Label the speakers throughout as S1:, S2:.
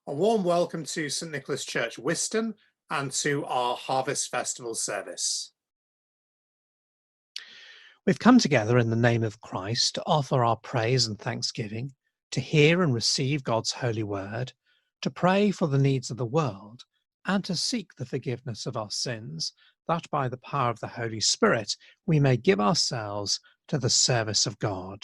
S1: A warm welcome to St Nicholas Church, Whiston, and to our Harvest Festival service.
S2: We've come together in the name of Christ to offer our praise and thanksgiving, to hear and receive God's holy word, to pray for the needs of the world, and to seek the forgiveness of our sins, that by the power of the Holy Spirit we may give ourselves to the service of God.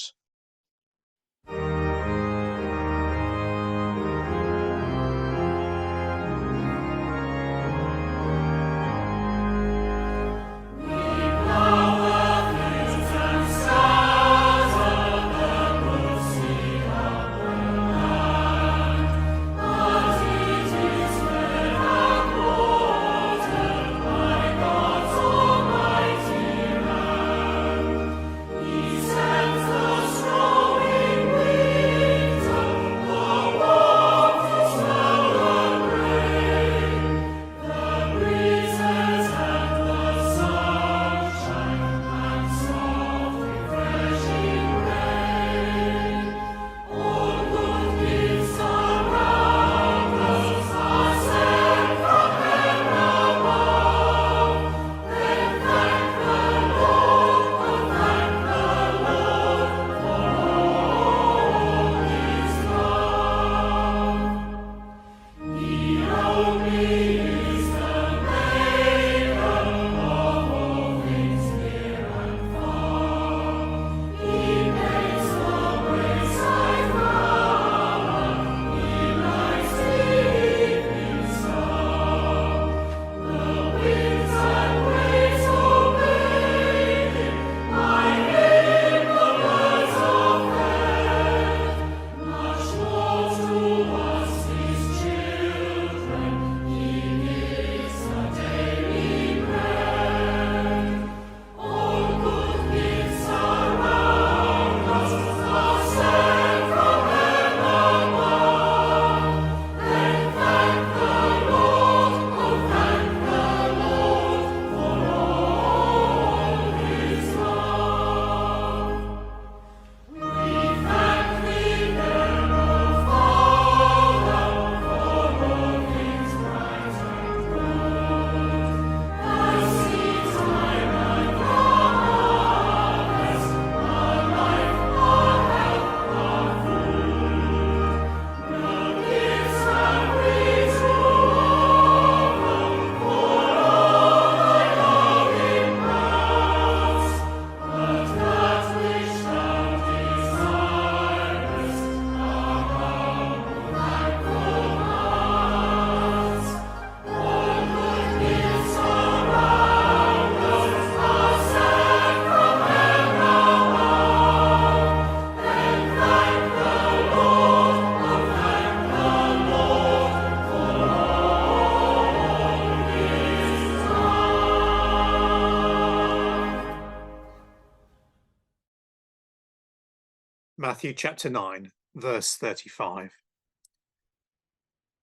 S1: Matthew chapter 9, verse 35.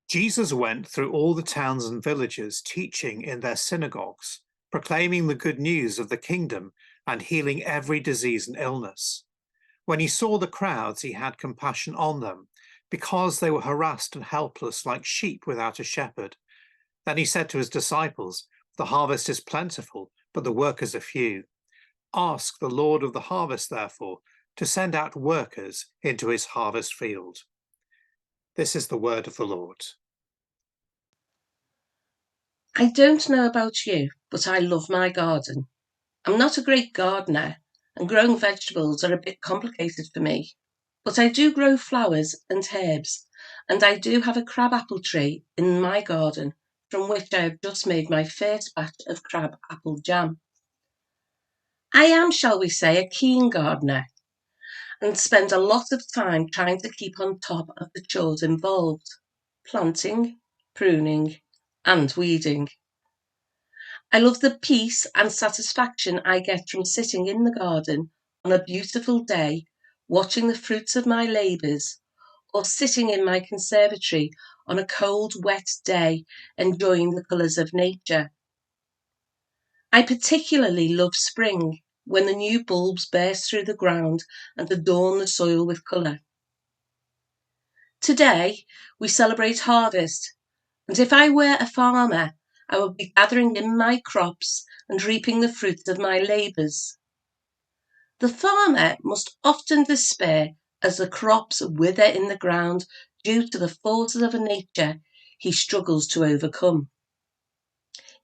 S1: Jesus went through all the towns and villages, teaching in their synagogues, proclaiming the good news of the kingdom and healing every disease and illness. When he saw the crowds, he had compassion on them, because they were harassed and helpless like sheep without a shepherd. Then he said to his disciples, "The harvest is plentiful, but the workers are few. Ask the Lord of the harvest, therefore, to send out workers into his harvest field." This is the word of the Lord.
S3: I don't know about you, but I love my garden. I'm not a great gardener, and growing vegetables are a bit complicated for me. But I do grow flowers and herbs, and I do have a crabapple tree in my garden from which I have just made my first batch of crab apple jam. I am, shall we say, a keen gardener, and spend a lot of time trying to keep on top of the chores involved: planting, pruning, and weeding. I love the peace and satisfaction I get from sitting in the garden on a beautiful day, watching the fruits of my labours, or sitting in my conservatory on a cold, wet day, enjoying the colours of nature. I particularly love spring, when the new bulbs burst through the ground and adorn the soil with colour. Today, we celebrate harvest, and if I were a farmer, I would be gathering in my crops and reaping the fruits of my labours. The farmer must often despair as the crops wither in the ground due to the forces of nature he struggles to overcome.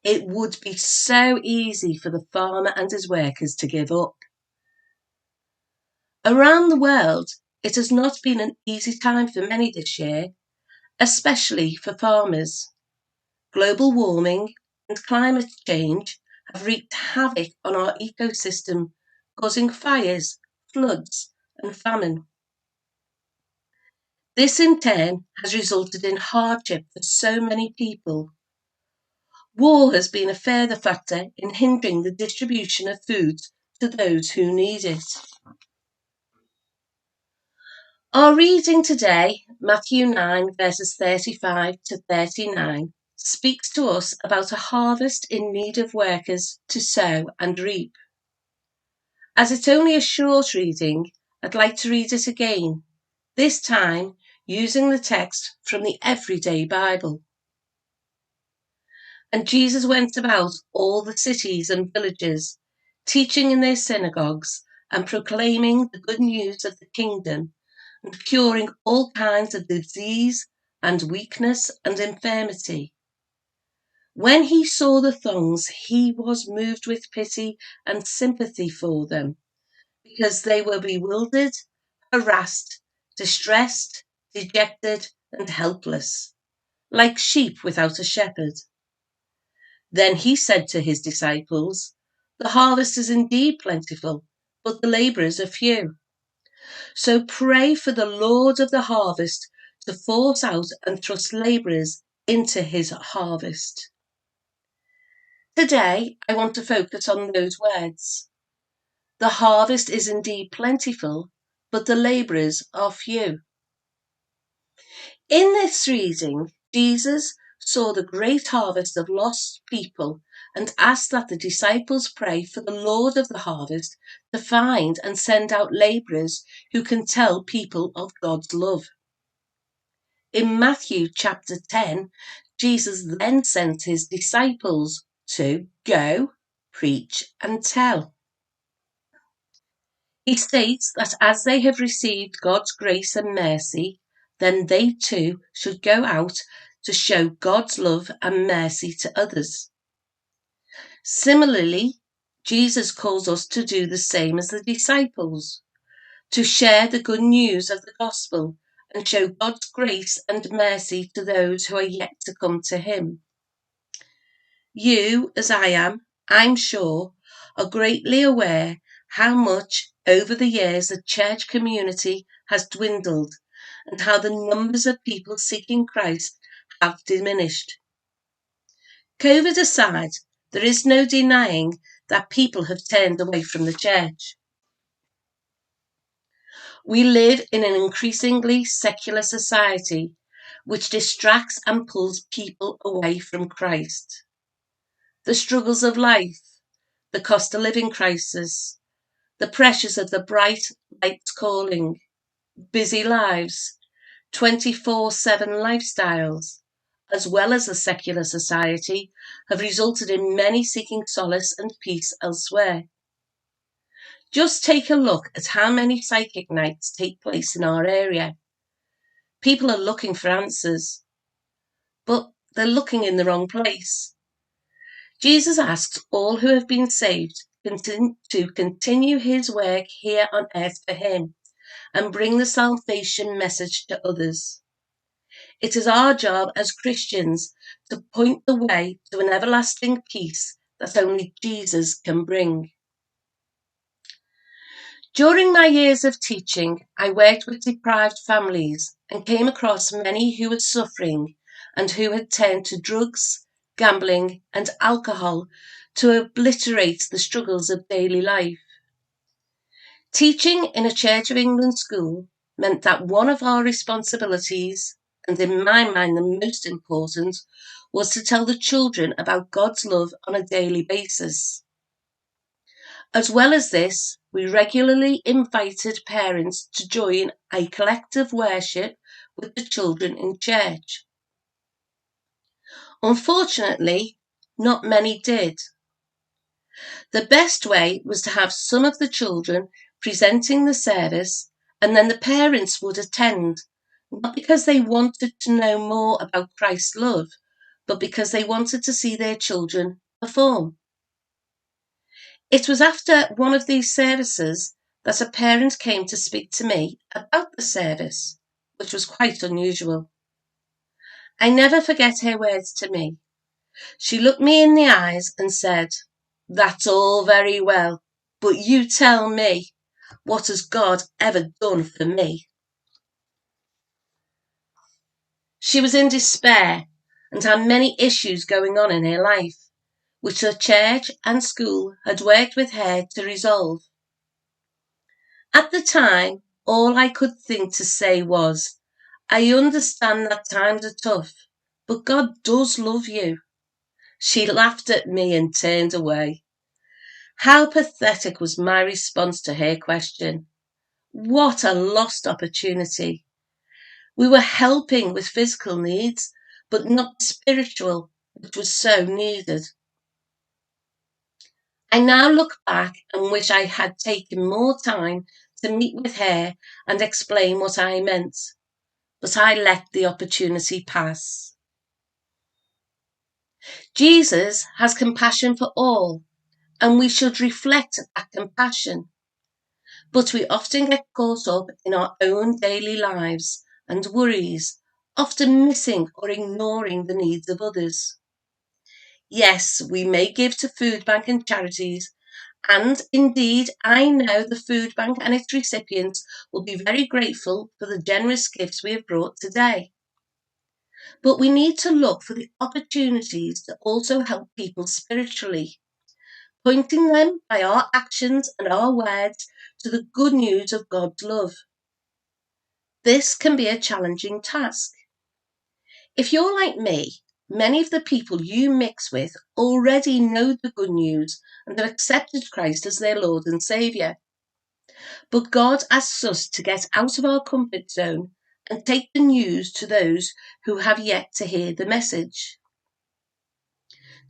S3: It would be so easy for the farmer and his workers to give up. Around the world, it has not been an easy time for many this year, especially for farmers. Global warming and climate change have wreaked havoc on our ecosystem, causing fires, floods, and famine. This in turn has resulted in hardship for so many people. War has been a further factor in hindering the distribution of food to those who need it. Our reading today, Matthew 9, verses 35 to 39, speaks to us about a harvest in need of workers to sow and reap. As it's only a short reading, I'd like to read it again, this time using the text from the Everyday Bible. And Jesus went about all the cities and villages, teaching in their synagogues and proclaiming the good news of the kingdom and curing all kinds of disease and weakness and infirmity. When he saw the throngs, he was moved with pity and sympathy for them, because they were bewildered, harassed, distressed, dejected, and helpless, like sheep without a shepherd. Then he said to his disciples, "The harvest is indeed plentiful, but the labourers are few. So pray for the Lord of the harvest to force out and thrust labourers into his harvest." Today, I want to focus on those words. The harvest is indeed plentiful, but the labourers are few. In this reading, Jesus saw the great harvest of lost people and asked that the disciples pray for the Lord of the harvest to find and send out labourers who can tell people of God's love. In Matthew chapter 10, Jesus then sent his disciples to go, preach, and tell. He states that as they have received God's grace and mercy, then they too should go out to show God's love and mercy to others. Similarly, Jesus calls us to do the same as the disciples, to share the good news of the gospel and show God's grace and mercy to those who are yet to come to him. You, as I am, I'm sure, are greatly aware how much over the years the church community has dwindled and how the numbers of people seeking Christ have diminished. COVID aside, there is no denying that people have turned away from the church. We live in an increasingly secular society which distracts and pulls people away from Christ. The struggles of life, the cost of living crisis, the pressures of the bright light's calling, busy lives, 24/7 lifestyles, as well as a secular society, have resulted in many seeking solace and peace elsewhere. Just take a look at how many psychic nights take place in our area. People are looking for answers, but they're looking in the wrong place. Jesus asks all who have been saved to continue his work here on earth for him and bring the salvation message to others. It is our job as Christians to point the way to an everlasting peace that only Jesus can bring. During my years of teaching, I worked with deprived families and came across many who were suffering and who had turned to drugs, gambling, and alcohol to obliterate the struggles of daily life. Teaching in a Church of England school meant that one of our responsibilities, and in my mind the most important, was to tell the children about God's love on a daily basis. As well as this, we regularly invited parents to join a collective worship with the children in church. Unfortunately, not many did. The best way was to have some of the children presenting the service, and then the parents would attend, not because they wanted to know more about Christ's love, but because they wanted to see their children perform. It was after one of these services that a parent came to speak to me about the service, which was quite unusual. I never forget her words to me. She looked me in the eyes and said, "That's all very well, but you tell me, what has God ever done for me?" She was in despair and had many issues going on in her life, which the church and school had worked with her to resolve. At the time, all I could think to say was, "I understand that times are tough, but God does love you." She laughed at me and turned away. How pathetic was my response to her question. What a lost opportunity. We were helping with physical needs, but not spiritual, which was so needed. I now look back and wish I had taken more time to meet with her and explain what I meant, but I let the opportunity pass. Jesus has compassion for all, and we should reflect that compassion. But we often get caught up in our own daily lives and worries, often missing or ignoring the needs of others. Yes, we may give to food bank and charities, and indeed I know the food bank and its recipients will be very grateful for the generous gifts we have brought today. But we need to look for the opportunities to also help people spiritually, pointing them by our actions and our words to the good news of God's love. This can be a challenging task. If you're like me, many of the people you mix with already know the good news and have accepted Christ as their Lord and Saviour. But God asks us to get out of our comfort zone and take the news to those who have yet to hear the message.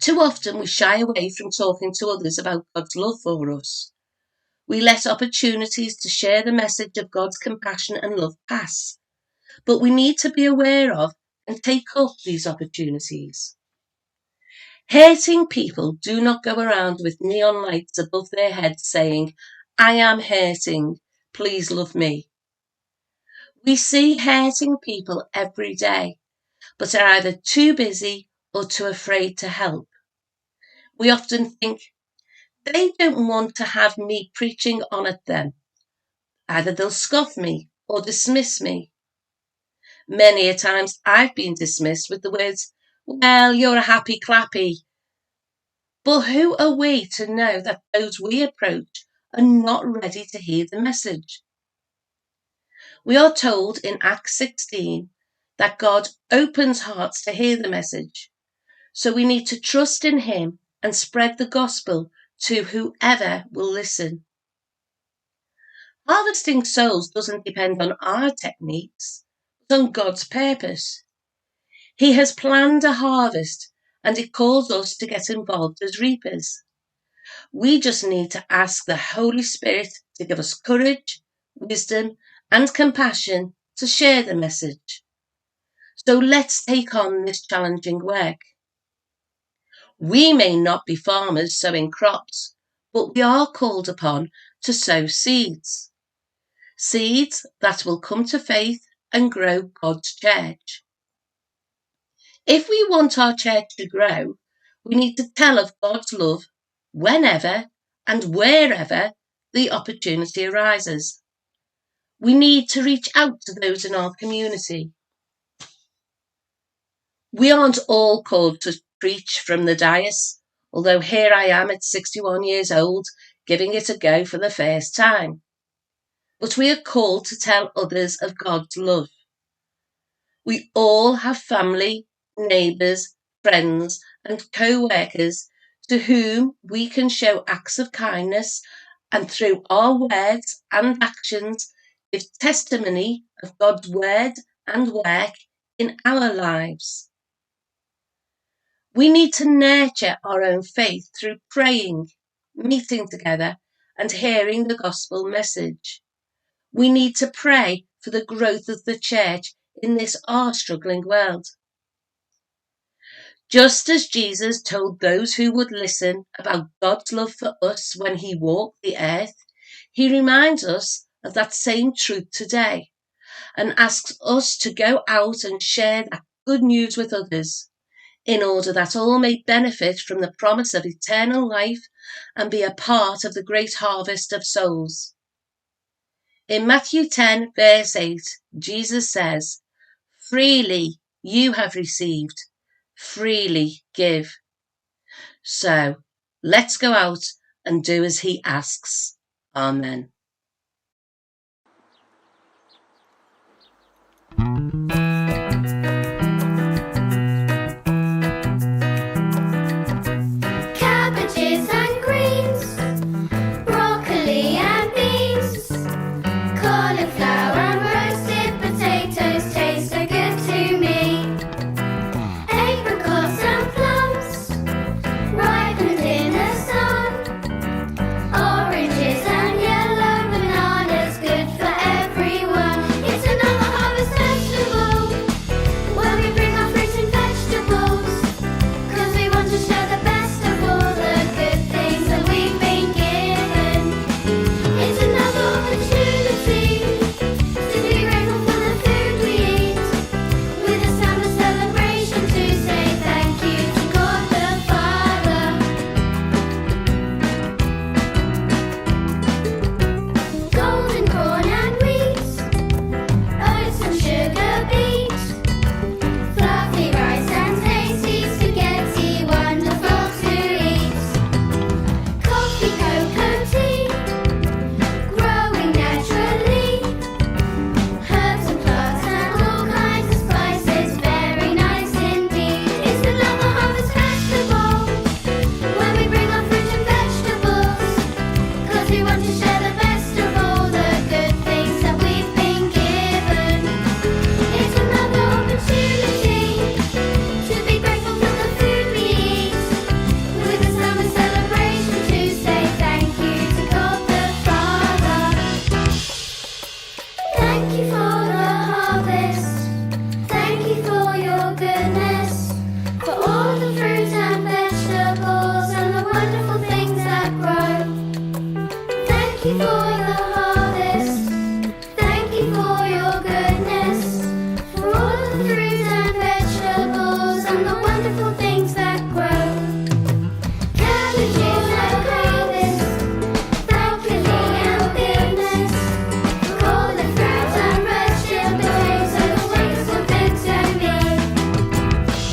S3: Too often we shy away from talking to others about God's love for us. We let opportunities to share the message of God's compassion and love pass. But we need to be aware of and take up these opportunities. Hurting people do not go around with neon lights above their heads saying, "I am hurting, please love me." We see hurting people every day, but are either too busy or too afraid to help. We often think, they don't want to have me preaching on at them. Either they'll scoff me or dismiss me. Many a times I've been dismissed with the words, "Well, you're a happy clappy." But who are we to know that those we approach are not ready to hear the message? We are told in Acts 16 that God opens hearts to hear the message. So we need to trust in Him and spread the gospel to whoever will listen. Harvesting souls doesn't depend on our techniques, but on God's purpose. He has planned a harvest, and it calls us to get involved as reapers. We just need to ask the Holy Spirit to give us courage, wisdom, and compassion to share the message. So let's take on this challenging work. We may not be farmers sowing crops, but we are called upon to sow seeds. Seeds that will come to faith and grow God's church. If we want our church to grow, we need to tell of God's love whenever and wherever the opportunity arises. We need to reach out to those in our community. We aren't all called to preach from the dais, although here I am at 61 years old, giving it a go for the first time. But we are called to tell others of God's love. We all have family, neighbours, friends, and co-workers to whom we can show acts of kindness and through our words and actions give testimony of God's word and work in our lives. We need to nurture our own faith through praying, meeting together, and hearing the gospel message. We need to pray for the growth of the church in this our struggling world. Just as Jesus told those who would listen about God's love for us when he walked the earth, he reminds us of that same truth today and asks us to go out and share that good news with others in order that all may benefit from the promise of eternal life and be a part of the great harvest of souls. In Matthew 10, verse 8, Jesus says, "Freely you have received, freely give." So let's go out and do as he asks. Amen.
S4: Cabbages and greens, broccoli and beans, cauliflower and roasted potatoes taste so good to me. Apricots and plums, ripened in the sun, oranges and yellow bananas, good for everyone. It's another harvest festival, where we bring our fruits and vegetables, 'cause we want to share the best of all the good things that we've been given. It's another opportunity to be grateful for the food we eat, with a sound of celebration to say thank you to God the Father. Golden corn and wheat, oats and sugar beet, fluffy rice and tasty spaghetti, wonderful to eat. Coffee, cocoa, tea, growing naturally, herbs and plants and all kinds of spices, very nice indeed. It's another harvest festival, where we bring our fruit and vegetables, 'cause we want to share the best of all the good things that we've been given. It's another opportunity to be grateful for the food we eat, with a sound of celebration to say thank you to God the Father. Thank you for the harvest, thank you for your goodness, for all the fruit and vegetables and the wonderful things that grow. Thank you for the harvest, thank you for your goodness, for all the fruit and vegetables and the wonderful things that grow. Cabbages and greens, broccoli and goodness, cauliflower and roasted potatoes taste so good to me.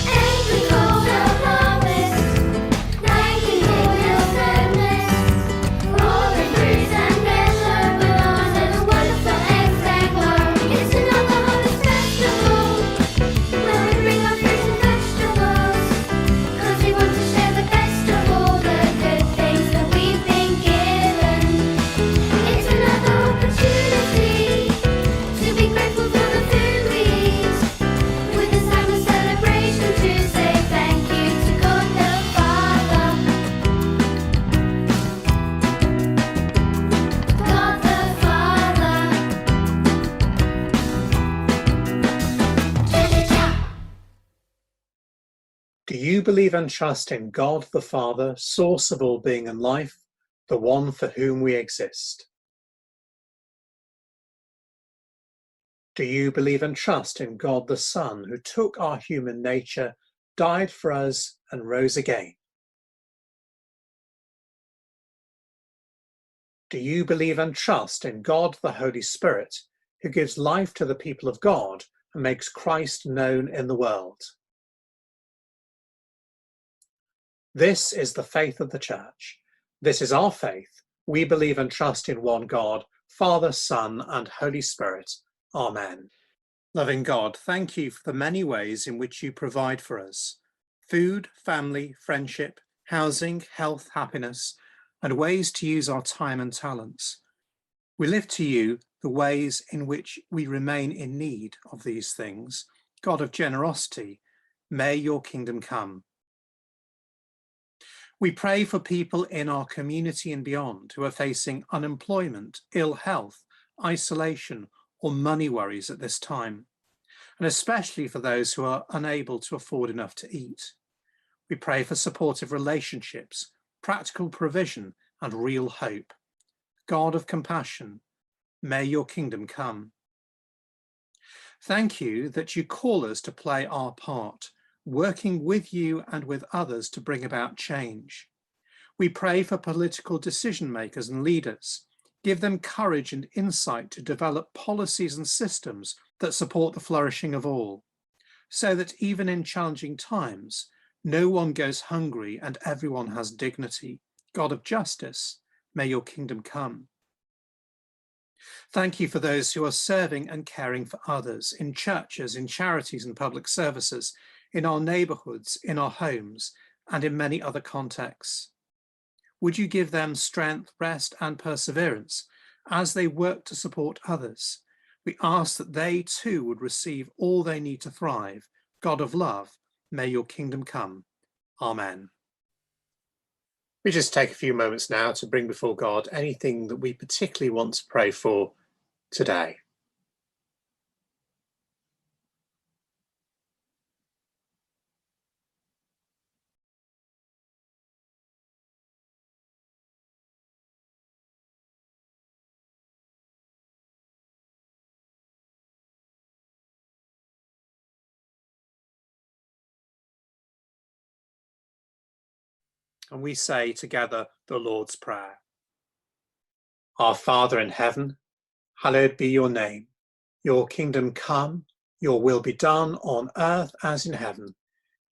S4: Apricot and harvest, thank you for your goodness, all the fruits and yellow bananas, wonderful eggs and glow. It's another harvest festival, where we bring our fruits and vegetables, 'cause we want to share the best of all the good things that we've been given. It's another opportunity to be grateful for the food we eat, with a sound of celebration to say thank you to God the Father. God the Father. Cha-cha-cha.
S1: Do you believe and trust in God the Father, source of all being and life, the one for whom we exist? Do you believe and trust in God the Son, who took our human nature, died for us, and rose again? Do you believe and trust in God the Holy Spirit, who gives life to the people of God and makes Christ known in the world? This is the faith of the Church. This is our faith. We believe and trust in one God, Father, Son, and Holy Spirit. Amen. Loving God, thank you for the many ways in which you provide for us: food, family, friendship, housing, health, happiness, and ways to use our time and talents. We lift to you the ways in which we remain in need of these things, God of generosity, may your kingdom come. We pray for people in our community and beyond who are facing unemployment, ill health, isolation, or money worries at this time, and especially for those who are unable to afford enough to eat. We pray for supportive relationships, practical provision, and real hope. God of compassion, may your kingdom come. Thank you that you call us to play our part, working with you and with others to bring about change. We pray for political decision makers and leaders. Give them courage and insight to develop policies and systems that support the flourishing of all, so that even in challenging times, no one goes hungry and everyone has dignity. God of justice, may your kingdom come. Thank you for those who are serving and caring for others in churches, in charities and public services, in our neighbourhoods, in our homes, and in many other contexts. Would you give them strength, rest, and perseverance as they work to support others? We ask that they too would receive all they need to thrive. God of love, may your kingdom come. Amen. We just take a few moments now to bring before God anything that we particularly want to pray for today. And we say together the Lord's Prayer. Our Father in heaven, hallowed be your name. Your kingdom come, your will be done on earth as in heaven.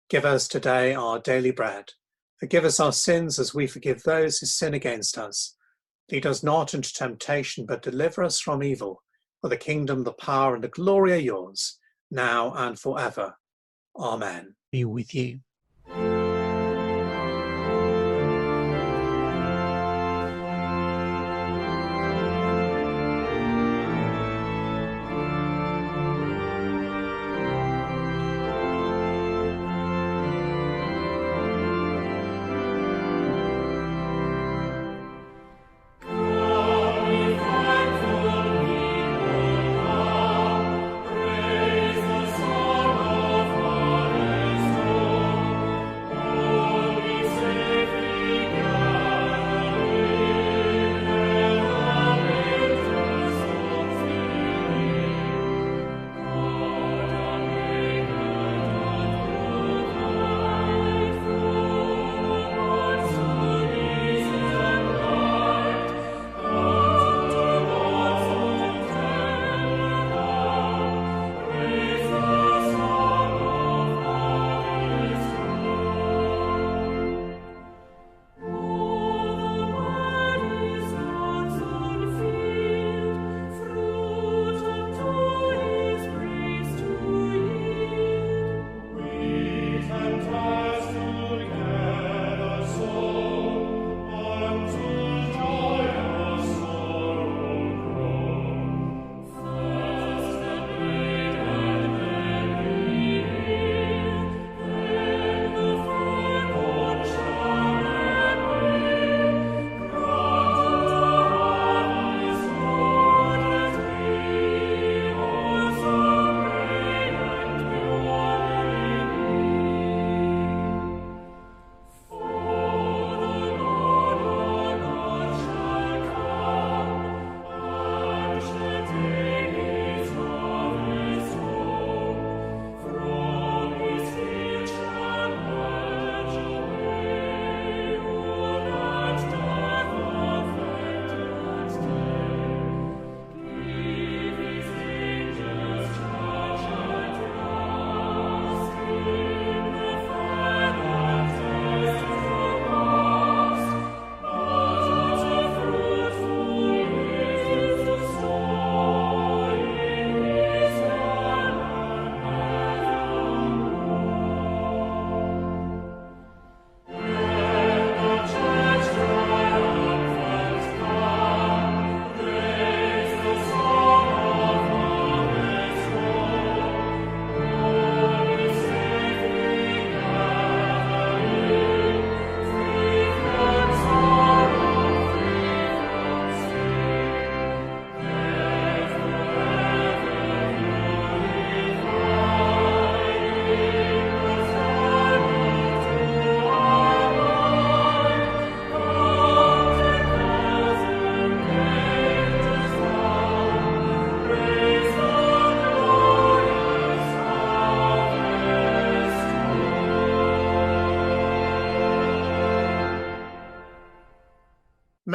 S1: Give us today our daily bread. Forgive us our sins as we forgive those who sin against us. Lead us not into temptation, but deliver us from evil. For the kingdom, the power, and the glory are yours, now and forever. Amen.
S2: Be with you.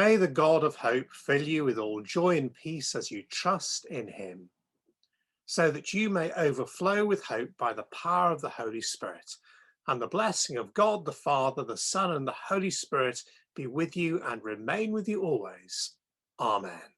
S1: may the God of hope fill you with all joy and peace as you trust in him, so that you may overflow with hope by the power of the Holy Spirit. And the blessing of God the Father, the Son, and the Holy Spirit be with you and remain with you always. Amen.